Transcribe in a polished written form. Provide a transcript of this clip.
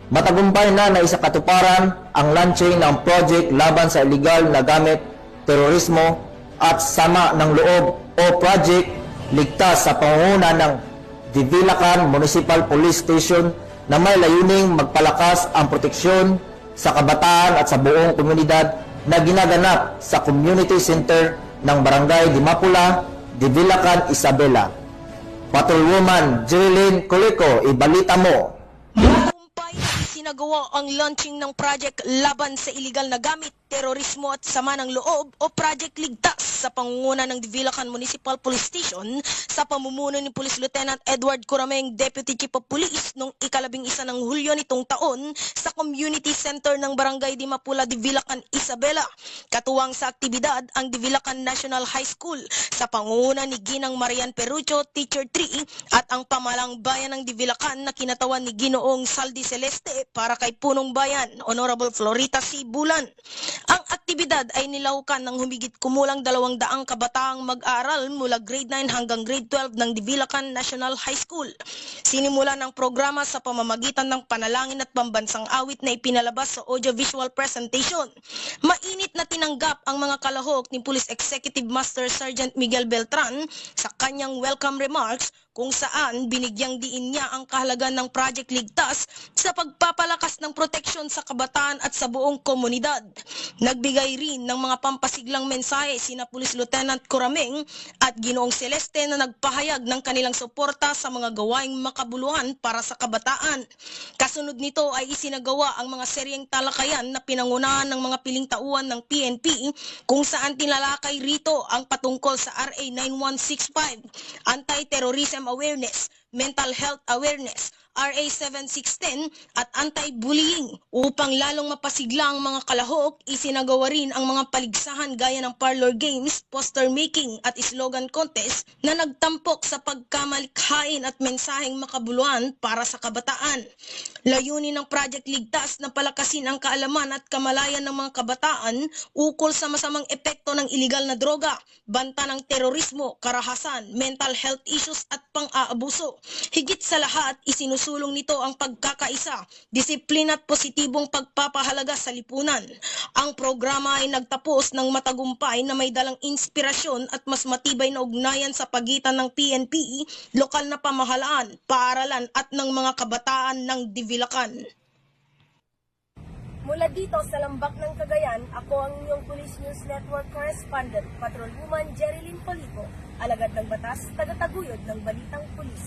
Matagumpay na naisakatuparan ang launching ng project laban sa illegal na gamit, terorismo at sama ng loob o project ligtas sa pangunguna ng Divilacan Municipal Police Station na may layuning magpalakas ang proteksyon sa kabataan at sa buong komunidad na ginaganap sa Community Center ng Barangay Dimapula, Divilacan, Isabela. Patrolwoman Jerilyn Colico, ibalita mo. Matagumpay na isinagawa ang launching ng project laban sa iligal na gamit, terorismo at sama ng loob o Project Ligtas sa pangunguna ng Divilacan Municipal Police Station sa pamumuno ni Police Lieutenant Edward Corameng, Deputy Chief of Police noong ika-11 ng Hulyo nitong taon sa Community Center ng Barangay Dimapula, Divilacan, Isabela. Katuwang sa aktibidad ang Divilacan National High School sa pangunguna ni Ginang Marian Perucho, Teacher 3 at ang pamalang bayan ng Divilacan na kinatawan ni Ginoong Saldi Celeste para kay Punong Bayan, Honorable Florita C. Bulan. Ang aktibidad ay nilaukan ng humigit kumulang 200 kabataang mag-aaral mula grade 9 hanggang grade 12 ng Divilacan National High School. Sinimulan ang programa sa pamamagitan ng panalangin at pambansang awit na ipinalabas sa audiovisual presentation. Mainit na tinanggap ang mga kalahok ni Police Executive Master Sergeant Miguel Beltran sa kanyang welcome remarks kung saan binigyang diin niya ang kahalagan ng Project Ligtas sa pagpapalakas ng proteksyon sa kabataan at sa buong komunidad. Nagbigay rin ng mga pampasiglang mensahe sina Police Lieutenant Corameng at Ginoong Celeste na nagpahayag ng kanilang suporta sa mga gawaing makabuluhan para sa kabataan. Kasunod nito ay isinagawa ang mga seryeng talakayan na pinangunahan ng mga piling tauhan ng PNP kung saan tinalakay rito ang patungkol sa RA 9165, Anti-Terrorism Awareness, Mental Health Awareness, RA 7610 at anti-bullying. Upang lalong mapasigla ang mga kalahok, isinagawa rin ang mga paligsahan gaya ng parlor games, poster making at slogan contest na nagtampok sa pagkamalikhain at mensaheng makabuluhan para sa kabataan. Layunin ng Project Ligtas na palakasin ang kaalaman at kamalayan ng mga kabataan ukol sa masamang epekto ng iligal na droga, banta ng terorismo, karahasan, mental health issues at pang-aabuso. Higit sa lahat, isinusulong nito ang pagkakaisa, disiplina at positibong pagpapahalaga sa lipunan. Ang programa ay nagtapos ng matagumpay na may dalang inspirasyon at mas matibay na ugnayan sa pagitan ng PNP, lokal na pamahalaan, paaralan at ng mga kabataan ng Divilacan. Mula dito sa Lambak ng Cagayan, ako ang inyong Police News Network Correspondent, Patrolwoman Jerilyn Colico, alagad ng batas, tagataguyod ng Balitang Pulis.